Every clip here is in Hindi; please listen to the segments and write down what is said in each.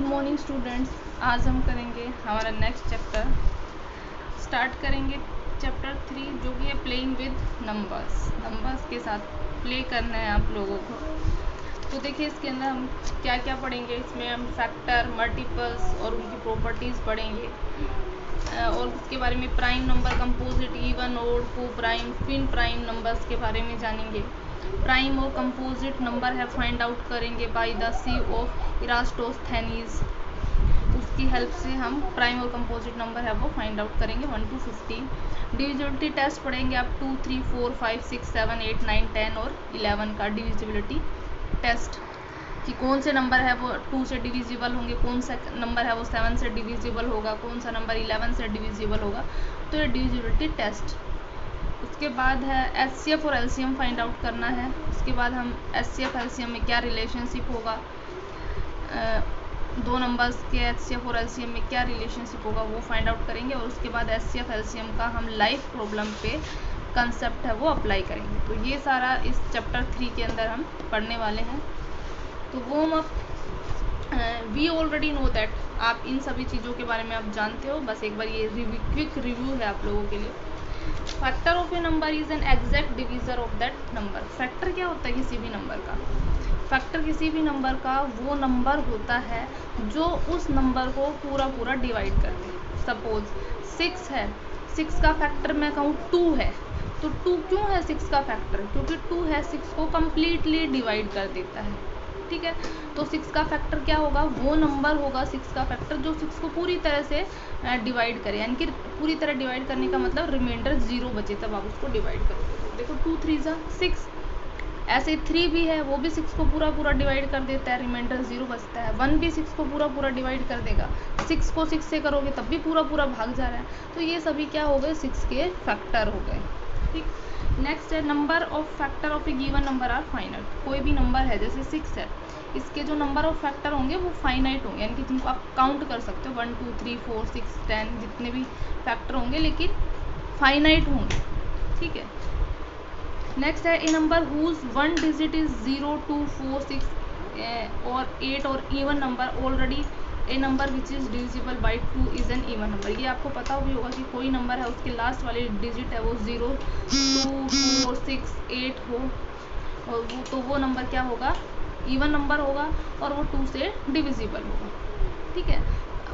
मॉर्निंग स्टूडेंट्स, आज हम करेंगे हमारा नेक्स्ट चैप्टर। स्टार्ट करेंगे चैप्टर 3 जो कि है प्लेइंग विद नंबर्स के साथ प्ले करना है आप लोगों को। तो देखिए इसके अंदर हम क्या क्या पढ़ेंगे। इसमें हम फैक्टर, मल्टीपल्स और उनकी प्रॉपर्टीज़ पढ़ेंगे और उसके बारे में prime number, composite, even, odd, coprime, twin prime numbers के बारे में जानेंगे। प्राइम और कंपोजिट नंबर है फाइंड आउट करेंगे by the sieve of Eratosthenes. उसकी हेल्प से हम प्राइम और कंपोजिट नंबर है वो फाइंड आउट करेंगे 1 to 15। डिविजिबिलिटी टेस्ट पढ़ेंगे आप 2, 3, 4, 5, 6, 7, 8, 9, 10 और 11 का डिविजिबिलिटी टेस्ट कि कौन से नंबर है वो 2 से डिविजिबल होंगे, कौन सा नंबर है वो 7 से डिविजिबल होगा, कौन सा नंबर 11 से डिविजिबल होगा। तो ये डिविजिबिलिटी टेस्ट। उसके बाद है एचसीएफ और एलसीएम फाइंड आउट करना है। उसके बाद हम एचसीएफ एलसीएम में क्या रिलेशनशिप होगा, दो नंबर्स के एचसीएफ और एलसीएम में क्या रिलेशनशिप होगा वो फाइंड आउट करेंगे। और उसके बाद एचसीएफ एलसीएम का हम लाइफ प्रॉब्लम पे कंसेप्ट है वो अप्लाई करेंगे। तो ये सारा इस चैप्टर 3 के अंदर हम पढ़ने वाले हैं। तो वो हम वी ऑलरेडी नो दैट, आप इन सभी चीज़ों के बारे में आप जानते हो। बस एक बार ये क्विक रिव्यू है आप लोगों के लिए। Factor of a number is an exact divisor of that number. Factor क्या होता है किसी भी नंबर का? फैक्टर किसी भी नंबर का वो नंबर होता है जो उस नंबर को पूरा डिवाइड कर दे। सपोज 6 है, 6 का फैक्टर मैं कहूँ 2 है, तो 2 क्यों है 6 का फैक्टर? क्योंकि 2 है 6 को कम्प्लीटली डिवाइड कर देता है। ठीक है, तो 6 का फैक्टर क्या होगा? वो नंबर होगा 6 का फैक्टर जो 6 को पूरी तरह से डिवाइड करे, यानी कि पूरी तरह डिवाइड करने का मतलब रिमाइंडर 0 बचे तब आप उसको डिवाइड करोगे। देखो 2 3 6, ऐसे 3 भी है, वो भी 6 को पूरा डिवाइड कर देता है, रिमाइंडर 0 बचता है। 1 भी 6 को पूरा डिवाइड कर देगा, 6 को 6 से करोगे तब भी पूरा भाग जा रहा है। तो ये सभी क्या हो गए? 6 के फैक्टर हो गए। ठीक, नेक्स्ट है number of factor of a given number are finite. कोई भी नंबर है जैसे 6 है, इसके जो नंबर ऑफ फैक्टर होंगे वो फाइनाइट होंगे, यानी कि जिनको आप काउंट कर सकते हो 1 2 3 4 6 10 जितने भी फैक्टर होंगे, लेकिन फाइनाइट होंगे। ठीक है, नेक्स्ट है a number whose 1 digit is 0 2 4 6 और 8 और even number already A number which is divisible by 2 is an even number. ये आपको पता भी होगा कि कोई नंबर है उसके लास्ट वाले डिजिट है वो 0 2 4 6 8 हो, और वो तो वो नंबर क्या होगा? इवन नंबर होगा और वो 2 से डिविजिबल होगा। ठीक है,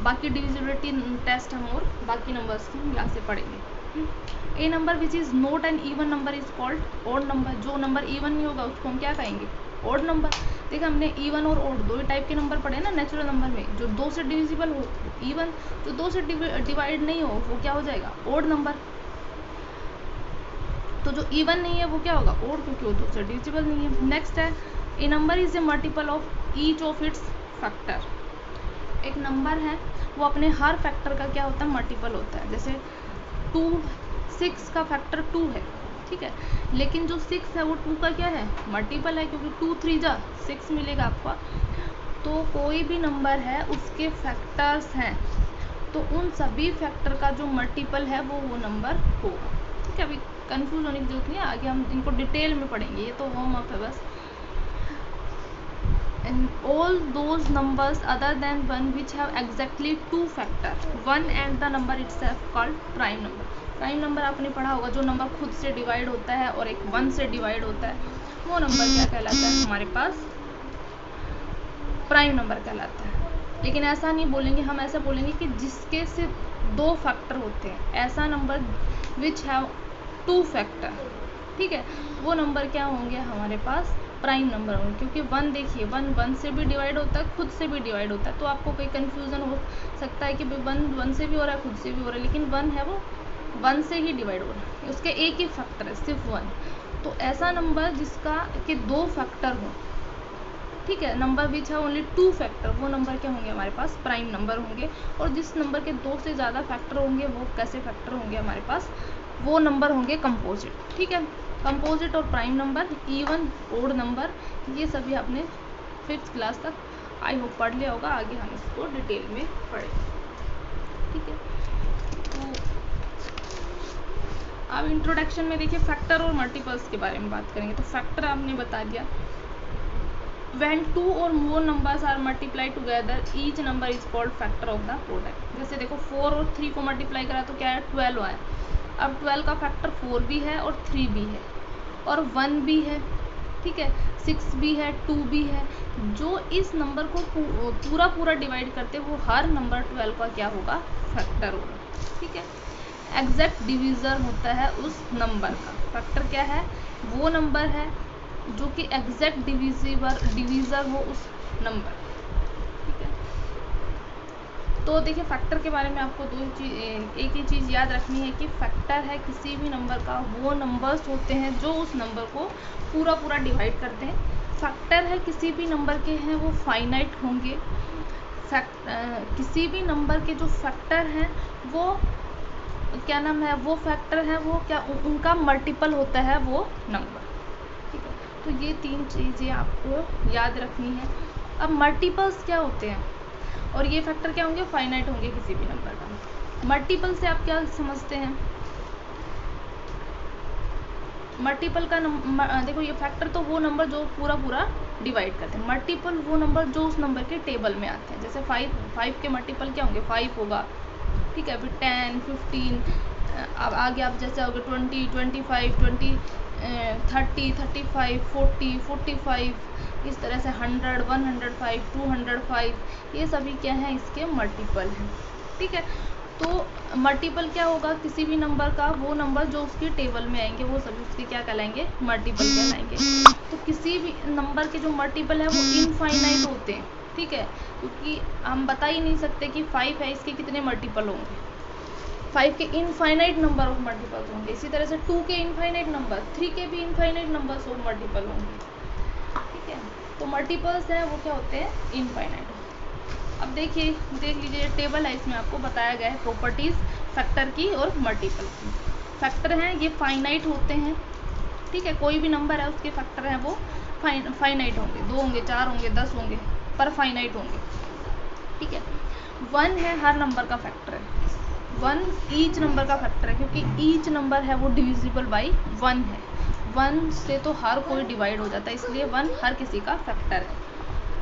बाकी डिविजिबिलिटी टेस्ट हम और बाकी नंबर्स की यहाँ से पढ़ेंगे। A number which is not an even number is called odd number. जो नंबर इवन नहीं होगा उसको हम क्या कहेंगे? Odd number. देखिए हमने इवन और ऑड दो ही टाइप के नंबर पढ़े ना नेचुरल नंबर में। जो 2 से डिविजिबल हो इवन, जो 2 से डिवाइड नहीं हो वो क्या हो जाएगा? Odd number. तो जो इवन नहीं है वो क्या होगा? ऑड, क्योंकि वो 2 से डिविजिबल नहीं है। नेक्स्ट है a number is a multiple of each of its factor. एक नंबर है वो अपने हर फैक्टर का क्या होता है? मल्टीपल होता है। जैसे 6 का फैक्टर 2 है, ठीक है, लेकिन जो 6 है वो 2 का क्या है? मल्टीपल है, क्योंकि 2 3 जा 6 मिलेगा आपको। तो कोई भी नंबर है उसके फैक्टर्स हैं, तो उन सभी फैक्टर का जो मल्टीपल है वो नंबर होगा। ठीक है, अभी कंफ्यूज होने की जरूरत नहीं है, आगे हम इनको डिटेल में पढ़ेंगे, ये तो वार्म अप है बस। And all those numbers other than 1 which have exactly 2 factor, 1 and the number itself called prime number। Prime number आपने पढ़ा होगा, जो नंबर खुद से डिवाइड होता है और एक 1 से डिवाइड होता है, वो नंबर क्या कहलाता है? हमारे पास प्राइम नंबर कहलाता है। लेकिन ऐसा नहीं बोलेंगे, हम ऐसा बोलेंगे कि जिसके से 2 फैक्टर होते हैं, ऐसा नंबर विच हैव 2 फैक्टर। ठीक है, वो नंबर क्या होंगे? हमारे पास प्राइम नंबर होंगे। क्योंकि 1 देखिए 1 से भी डिवाइड होता है, खुद से भी डिवाइड होता है। तो आपको कोई कन्फ्यूज़न हो सकता है कि भाई 1 से भी हो रहा है, खुद से भी हो रहा है, लेकिन 1 है वो 1 से ही डिवाइड हो रहा है, उसके एक ही फैक्टर है, सिर्फ 1। तो ऐसा नंबर जिसका के 2 फैक्टर हो, ठीक है, नंबर विच है ओनली 2 फैक्टर, वो नंबर क्या होंगे? हमारे पास प्राइम नंबर होंगे। और जिस नंबर के 2 से ज़्यादा फैक्टर होंगे वो कैसे फैक्टर होंगे हमारे पास? वो नंबर होंगे कंपोजिट। ठीक है, कंपोजिट और prime number, even, odd number, ये सभी आपने 5th क्लास तक आई होप पढ़ लिया होगा। आगे हम इसको डिटेल में पढ़ेंगे। ठीक है, तो अब इंट्रोडक्शन में देखिए फैक्टर और मल्टीपल्स के बारे में बात करेंगे। तो फैक्टर आपने बता दिया, व्हेन 2 और more numbers are multiply together each number is called factor of the product. जैसे देखो 4 और 3 को मल्टीप्लाई करा तो क्या है 12 आया। अब 12 का फैक्टर 4 भी है और 3 भी है और 1 भी है, ठीक है, 6 भी है, 2 भी है। जो इस नंबर को पूरा डिवाइड करते वो हर नंबर 12 का क्या होगा, फैक्टर होगा, ठीक है। एग्जैक्ट डिवीज़र होता है उस नंबर का। फैक्टर क्या है, वो नंबर है जो कि एग्जैक्ट डिवीज़र हो उस नंबर, ठीक है। तो देखिए फैक्टर के बारे में आपको एक ही चीज़ याद रखनी है कि फैक्टर है किसी भी नंबर का वो नंबर्स होते हैं जो उस नंबर को पूरा डिवाइड करते हैं। फैक्टर है किसी भी नंबर के हैं वो फाइनाइट होंगे। किसी भी नंबर के जो फैक्टर हैं वो क्या नाम है, वो फैक्टर है वो क्या उनका मल्टीपल होता है वो नंबर, ठीक है। तो ये 3 चीज़ें आपको याद रखनी है। अब मल्टीपल्स क्या होते हैं और ये फैक्टर क्या होंगे, फाइनाइट होंगे किसी भी नंबर का। मल्टीपल से आप क्या समझते हैं, मल्टीपल का देखो ये फैक्टर तो वो नंबर जो पूरा डिवाइड करते हैं। मल्टीपल वो नंबर जो उस नंबर के टेबल में आते हैं। जैसे 5 के मल्टीपल क्या होंगे, 5 होगा, ठीक है। फिर 10, 15, अब आगे आप जैसे होगे 20, 25, 30, 35, 40, 45, इस तरह से 100, 105, 205, ये सभी क्या हैं, इसके मल्टीपल हैं, ठीक है। तो मल्टीपल क्या होगा, किसी भी नंबर का वो नंबर जो उसके टेबल में आएंगे वो सभी उसके क्या कहलाएंगे, मल्टीपल कहलाएंगे। तो किसी भी नंबर के जो मल्टीपल है वो इनफाइनाइट होते हैं, ठीक है, क्योंकि हम बता ही नहीं सकते कि 5 है इसके कितने मल्टीपल होंगे। 5 के इनफाइनाइट नंबर ऑफ मल्टीपल्स होंगे। इसी तरह से 2 के इनफाइनाइट नंबर, 3 के भी इनफाइनाइट नंबर्स ऑफ मल्टीपल होंगे, ठीक है। तो मल्टीपल्स हैं वो क्या होते हैं, इनफाइनाइट। अब देख लीजिए टेबल है, इसमें आपको बताया गया है प्रॉपर्टीज़ फैक्टर की और मल्टीपल की। फैक्टर हैं ये फाइनाइट होते हैं, ठीक है, कोई भी नंबर है उसके फैक्टर हैं वो फाइनाइट होंगे, 2 होंगे, 4 होंगे, 10 होंगे, पर फाइनाइट होंगे, ठीक है। 1 है हर नंबर का फैक्टर है, 1 ईच नंबर का फैक्टर है, क्योंकि ईच नंबर है वो डिविजिबल बाई 1 है। 1 से तो हर कोई डिवाइड हो जाता है, इसलिए 1 हर किसी का फैक्टर है।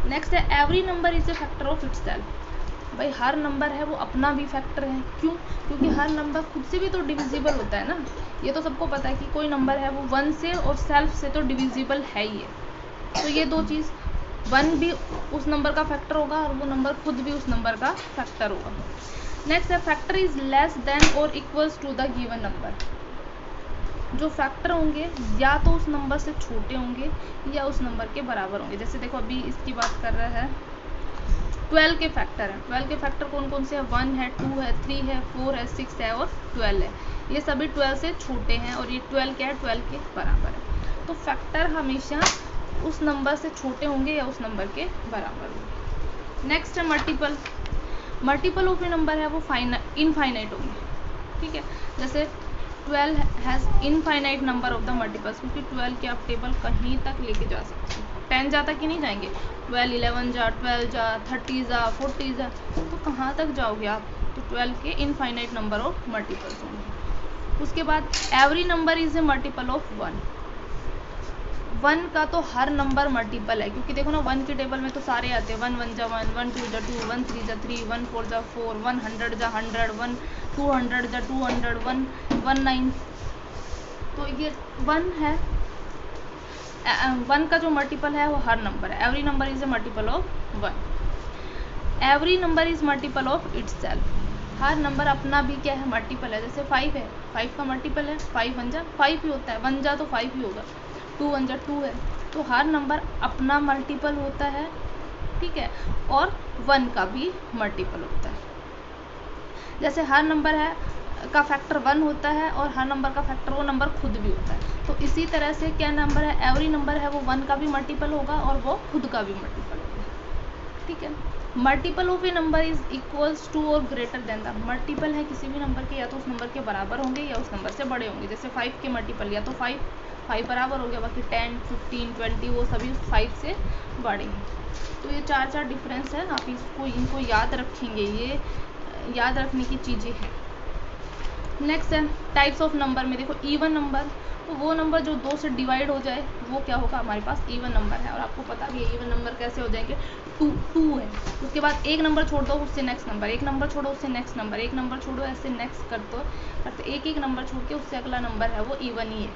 नेक्स्ट है every number is A factor of itself. भाई हर नंबर है वो अपना भी फैक्टर है, क्यों, क्योंकि हर नंबर खुद से भी तो डिविजिबल होता है ना। ये तो सबको पता है कि कोई नंबर है वो 1 से और सेल्फ से तो डिविजिबल है ही है। तो ये दो चीज़, 1 भी उस नंबर का फैक्टर होगा और वो नंबर खुद भी उस नंबर का फैक्टर होगा। नेक्स्ट है फैक्टर इज लेस देन और equals to the given number. जो फैक्टर होंगे या तो उस नंबर से छोटे होंगे या उस नंबर के बराबर होंगे। जैसे देखो अभी इसकी बात कर रहा है 12 के फैक्टर हैं। 12 के फैक्टर कौन कौन से हैं, 1 है, 2 है, 3 है, 4 है, 6 है और 12 है। ये सभी 12 से छोटे हैं और ये 12 क्या है, 12 के बराबर है। तो फैक्टर हमेशा उस नंबर से छोटे होंगे या उस नंबर के बराबर होंगे। नेक्स्ट है multiple. Multiple of a number है वो इनफाइनाइट होंगे, ठीक है। जैसे 12 has infinite number of the multiples, क्योंकि 12 के आप टेबल कहीं तक लेके जा सकते हैं। 10 जा तक ही नहीं जाएंगे, 12, 11 जा, 12 जा, 30 जा, 40 जा, तो कहाँ तक जाओगे आप। तो 12 के इनफाइनाइट नंबर ऑफ मल्टीपल्स होंगे। उसके बाद every number is a multiple of 1। 1 का तो हर नंबर मल्टीपल है, क्योंकि देखो ना 1 के टेबल में तो सारे आते हैं, 1 1 जा 1, 1 2 जा 2, 1 3 जा 3, 1 4 जा 4, 100 जा 100, 1 200 जा 200, 119। तो ये 1 है, 1 का जो मल्टीपल है वो हर नंबर है। Every number is a multiple of 1। Every number is multiple of itself. Her number अपना भी क्या है, मल्टीपल है। जैसे 5 है, 5 का मल्टीपल है 5 1 जा 5 ही होता है, 1 जा तो 5 ही होगा, 2 1 जा 2 है। तो हर नंबर अपना मल्टीपल होता है, ठीक है, और 1 का भी मल्टीपल होता है। जैसे हर नंबर है का फैक्टर 1 होता है और हर नंबर का फैक्टर वो नंबर खुद भी होता है। तो इसी तरह से क्या नंबर है, एवरी नंबर है वो 1 का भी मल्टीपल होगा और वो खुद का भी मल्टीपल होगा, ठीक है। Multiple of a number is equals to और ग्रेटर देन द। मल्टीपल है किसी भी नंबर के या तो उस नंबर के बराबर होंगे या उस नंबर से बड़े होंगे। जैसे 5 के मल्टीपल या तो 5 बराबर हो गया, बाकी 10 15 20 वो सभी 5 से बड़े हैं। तो ये 4 डिफरेंस है, आप इनको याद रखेंगे, ये याद रखने की चीज़ें हैं। नेक्स्ट है टाइप्स ऑफ नंबर में देखो इवन नंबर। तो वो नंबर जो 2 से डिवाइड हो जाए वो क्या होगा, हमारे पास इवन नंबर है। और आपको पता भी है इवन नंबर कैसे हो जाएंगे, 2 है, उसके बाद एक नंबर छोड़ दो उससे नेक्स्ट नंबर, एक नंबर छोड़ो उससे नेक्स्ट नंबर, एक नंबर छोड़ो, ऐसे नेक्स्ट करते एक एक नंबर छोड़ के उससे अगला नंबर है वो इवन ही है,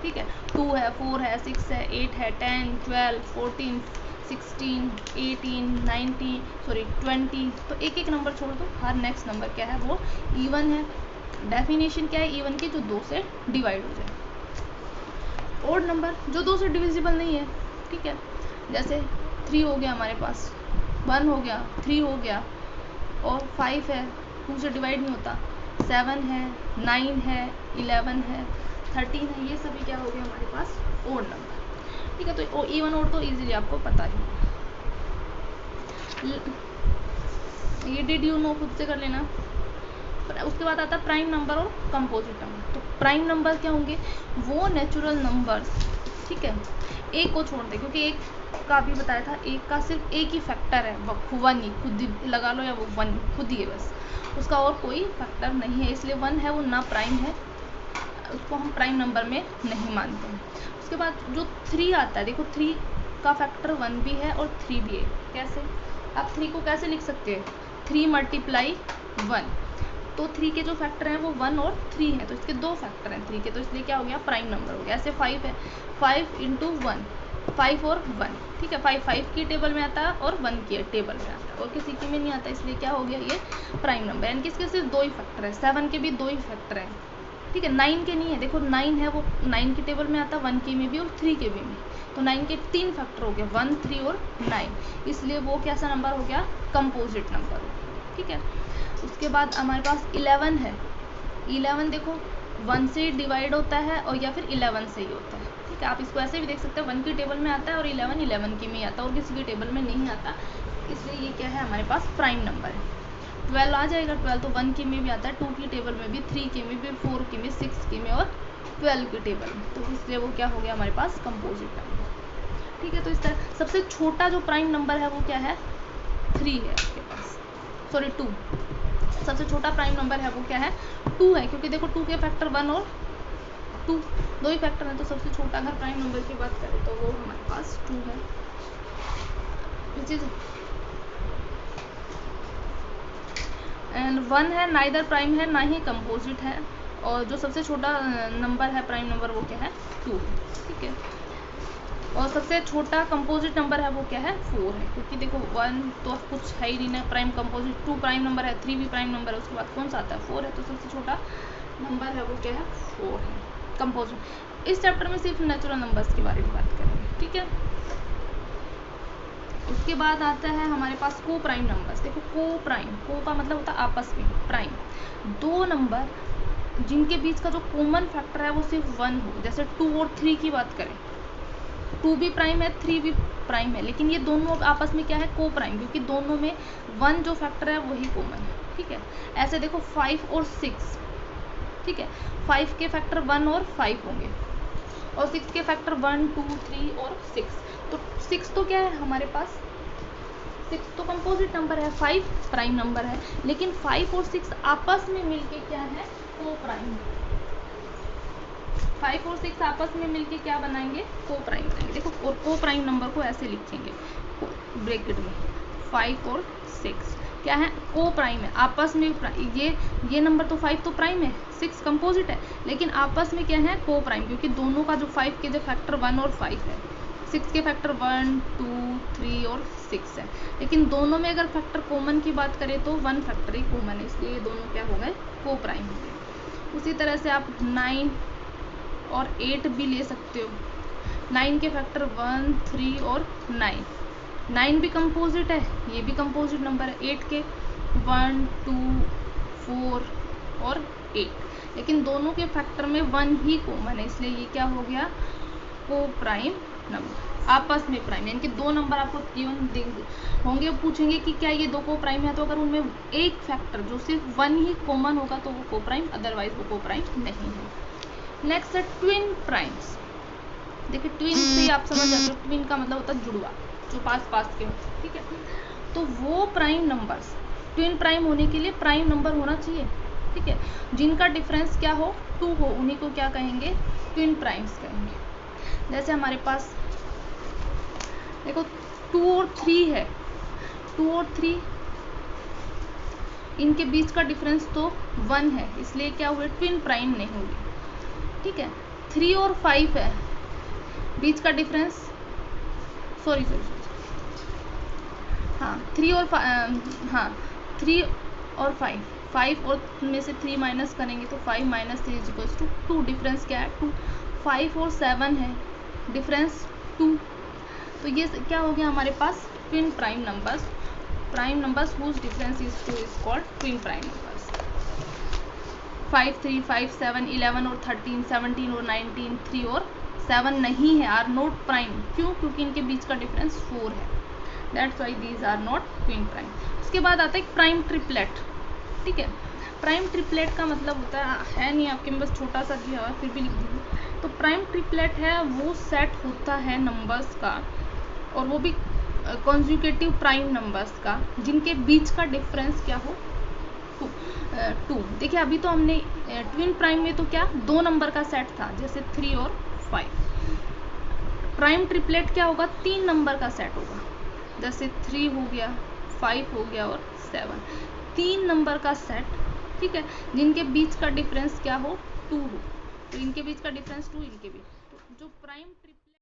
ठीक है। 2 है, 4 है, 6 है, 8 है, 10, 12, 14, 16, 18, 19, 20, तो एक एक नंबर छोड़ दो, हर नेक्स्ट नंबर क्या है वो इवन है। डेफिनेशन क्या है इवन की, जो 2 से डिवाइड हो जाए। ओड नंबर जो 2 से डिविजिबल नहीं है, ठीक है, जैसे 3 हो गया हमारे पास, 1 हो गया, 3 हो गया, और 5 है, 2 से डिवाइड नहीं होता, 7 है, 9 है, 11 है, 13 है, ये सभी क्या हो गया हमारे पास ओड नंबर, ठीक है। तो इवन ओड तो इजीली आपको पता ही है, ये डिड यू नो खुद से कर लेना। उसके बाद आता है प्राइम नंबर और कंपोजिट नंबर। तो प्राइम नंबर क्या होंगे, वो नेचुरल नंबर्स, ठीक है, एक को छोड़ दे, क्योंकि एक का भी बताया था, एक का सिर्फ एक ही फैक्टर है, वन ही, खुद ही लगा लो, या वो वन खुद ही है बस, उसका और कोई फैक्टर नहीं है, इसलिए 1 है वो ना प्राइम है, उसको हम प्राइम नंबर में नहीं मानते हैं। उसके बाद जो 3 आता है, देखो 3 का फैक्टर 1 भी है और 3 भी है। कैसे, आप 3 को कैसे लिख सकते हैं, 3 मल्टीप्लाई 1, तो 3 के जो फैक्टर हैं वो 1 और 3 हैं, तो इसके 2 फैक्टर हैं 3 के, तो इसलिए क्या हो गया प्राइम नंबर हो गया। ऐसे 5 है, 5 × 1, 5 और 1, ठीक है, 5 की टेबल में आता है और 1 की टेबल में आता है, और किसी की में नहीं आता, इसलिए क्या हो गया ये प्राइम नंबर। यानी कि इसके सिर्फ 2 ही फैक्टर है, 7 के भी 2 ही फैक्टर हैं, ठीक है। 9 के नहीं है, देखो 9 है वो 9 की टेबल में आता है, 1 के में भी और 3 के भी में, तो 9 के 3 फैक्टर हो गया, 1, 3 और 9, इसलिए वो कैसा नंबर हो गया, कंपोजिट नंबर हो गया, ठीक है। उसके बाद हमारे पास 11 है, 11 देखो 1 से डिवाइड होता है और या फिर 11 से ही होता है, ठीक है। आप इसको ऐसे भी देख सकते हैं, 1 की टेबल में आता है और 11 की में आता है, और किसी की टेबल में नहीं आता, इसलिए ये क्या है हमारे पास प्राइम नंबर है। 12 आ जाएगा, 12 तो 1 की में भी आता है, 2 की टेबल में भी, 3 की में भी, 4 की में, 6 की में और 12 की टेबल में, तो इसलिए वो क्या हो गया हमारे पास कंपोजिट नंबर, ठीक है। तो इस तरह सबसे छोटा जो प्राइम नंबर है वो क्या है, 3 है आपके पास, सॉरी 2, सबसे छोटा प्राइम नंबर है वो क्या है, 2 है, क्योंकि देखो 2 के फैक्टर 1 और 2, 2 ही फैक्टर हैं, तो सबसे छोटा अगर प्राइम नंबर की बात करें तो वो हमारे पास 2 है, विच इज एंड 1 है, नाइदर प्राइम है ना ही कंपोजिट है, और जो सबसे छोटा नंबर है प्राइम नंबर वो क्या है 2, ठीक है। और सबसे छोटा कंपोजिट नंबर है वो क्या है 4 है, क्योंकि देखो 1 तो कुछ है ही नहीं ना प्राइम कंपोजिट, 2 प्राइम नंबर है, 3 भी प्राइम नंबर है, उसके बाद कौन सा आता है 4 है, तो सबसे छोटा नंबर है वो क्या है 4 है कंपोजिट। इस चैप्टर में सिर्फ नेचुरल नंबर्स के बारे में बात करेंगे, ठीक है। उसके बाद आता है हमारे पास को प्राइम नंबर्स। देखो को प्राइम, को का मतलब होता है आपस में, प्राइम 2 नंबर जिनके बीच का जो कॉमन फैक्टर है वो सिर्फ 1 हो, जैसे 2 और 3 की बात करें, 2 भी प्राइम है, 3 भी प्राइम है, लेकिन ये दोनों आपस में क्या है को प्राइम, क्योंकि दोनों में 1 जो फैक्टर है वही कॉमन है, ठीक है। ऐसे देखो 5 और 6, ठीक है, 5 के फैक्टर 1 और 5 होंगे, और 6 के फैक्टर 1, 2, 3 और 6, तो 6 तो क्या है हमारे पास, 6 तो कंपोजिट नंबर है, 5 प्राइम नंबर है, लेकिन 5 और 6 आपस में मिलके क्या है को प्राइम, 5 और 6 आपस में मिलके क्या बनाएंगे को प्राइम बनाएंगे। देखो और को प्राइम नंबर को ऐसे लिखेंगे ब्रैकेट में, 5 और 6 क्या है को प्राइम है, आपस में ये नंबर तो 5 तो प्राइम है, 6 कंपोजिट है, लेकिन आपस में क्या है को प्राइम, क्योंकि दोनों का जो 5 के जो फैक्टर 1 और 5 है, 6 के फैक्टर 1, 2, 3 और 6 है, लेकिन दोनों में अगर फैक्टर कॉमन की बात करें तो 1 फैक्टर ही कॉमन है, इसलिए ये दोनों क्या हो गए को प्राइम हो गए। उसी तरह से आप 9 और 8 भी ले सकते हो, 9 के फैक्टर 1, 3 और 9, 9 भी कंपोजिट है, ये भी कंपोजिट नंबर है, 8 के 1, 2, 4 और 8, लेकिन दोनों के फैक्टर में 1 ही कॉमन है, इसलिए ये क्या हो गया को प्राइम नंबर, आपस में प्राइम, यानी कि 2 नंबर आपको गिवन होंगे, पूछेंगे कि क्या ये 2 को प्राइम है, तो अगर उनमें एक फैक्टर जो सिर्फ 1 ही कॉमन होगा तो वो को प्राइम, अदरवाइज वो को प्राइम नहीं है। नेक्स्ट है ट्विन प्राइम्स। देखिए ट्विन से आप समझ जाते हो, ट्विन का मतलब होता है जुड़वा, जो पास पास के होते हैं, ठीक है। तो वो प्राइम नंबर्स, ट्विन प्राइम होने के लिए प्राइम नंबर होना चाहिए, ठीक है, जिनका डिफरेंस क्या हो 2 हो, उन्हीं को क्या कहेंगे ट्विन प्राइम्स कहेंगे। जैसे हमारे पास देखो 2 और 3 है, 2 और 3 इनके बीच का डिफरेंस तो 1 है, इसलिए क्या हुए, ट्विन प्राइम नहीं होगी। ठीक है, 3 और 5 है, बीच का डिफरेंस सॉरी हाँ 3 और 5 और में से 3 माइनस करेंगे तो 5 minus 3 is equals to 2। Difference क्या है, 2। 5 और 7 है, डिफरेंस 2। तो ये क्या हो गया हमारे पास, twin prime numbers whose difference is 2 is called twin prime numbers। 5, 3, 5, 7, 11 और 13, 17 और 19, 3 और 7 नहीं है, आर नॉट प्राइम। क्यों, क्योंकि इनके बीच का डिफरेंस 4 है, that's why these are not twin prime. उसके बाद आता है प्राइम ट्रिपलेट। ठीक है, प्राइम ट्रिपलेट का मतलब होता है नहीं आपके में, बस छोटा सा दिया हुआ फिर भी लिख दीजिए। तो प्राइम ट्रिपलेट है वो सेट होता है नंबर्स का, और वो भी कॉन्जुगेटिव प्राइम नंबर्स का, जिनके बीच का डिफरेंस क्या हो, 2। देखिए अभी तो हमने ट्विन प्राइम में तो क्या 2 नंबर का सेट था, जैसे 3 और 5। प्राइम ट्रिपलेट क्या होगा, 3 नंबर का सेट होगा, जैसे 3 हो गया, 5 हो गया और 7। 3 नंबर का सेट, ठीक है, जिनके बीच का डिफरेंस क्या हो, 2 हो। तो इनके बीच का डिफरेंस 2, इनके बीच, तो जो प्राइम